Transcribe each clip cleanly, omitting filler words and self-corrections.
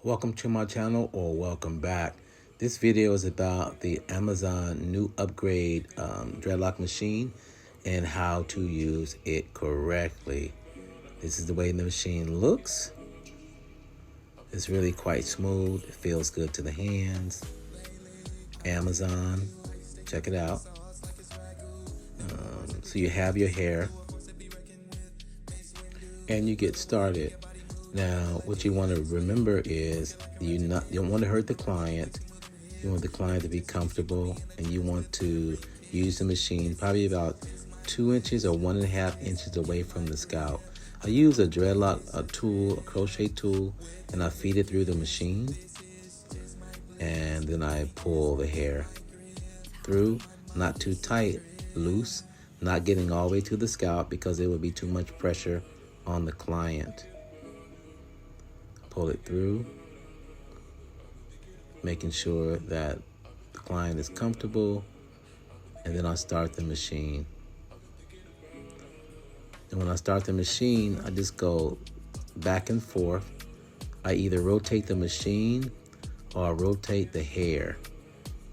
Welcome to my channel, or welcome back. This video is about the Amazon new upgrade dreadlock machine and how to use it correctly. This is the way the machine looks. It's really quite smooth. It feels good to the hands. Amazon, check it out. So you have your hair and you get started. Now, what you want to remember is you don't want to hurt the client. You want the client to be comfortable, and you want to use the machine probably about 2 inches or 1.5 inches away from the scalp. I use a dreadlock tool, a crochet tool, and I feed it through the machine, and then I pull the hair through, not too tight, loose, not getting all the way to the scalp because it would be too much pressure on the client. Pull it through, making sure that the client is comfortable, and then I start the machine. And when I start the machine, I just go back and forth. I either rotate the machine or I rotate the hair.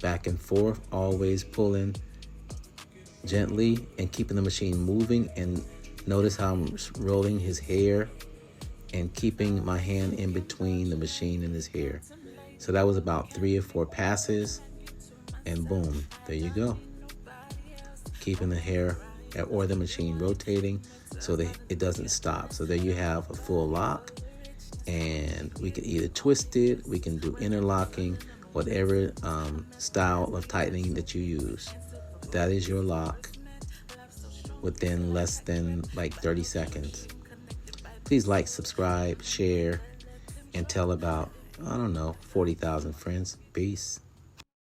Back and forth, always pulling gently and keeping the machine moving. And notice how I'm rolling his hair and keeping my hand in between the machine and his hair. So that was about 3 or 4 passes, and boom, there you go. Keeping the hair or the machine rotating so that it doesn't stop. So there you have a full lock, and we can either twist it, we can do interlocking, whatever style of tightening that you use. That is your lock within less than like 30 seconds. Please like, subscribe, share, and tell about, 40,000 friends. Peace.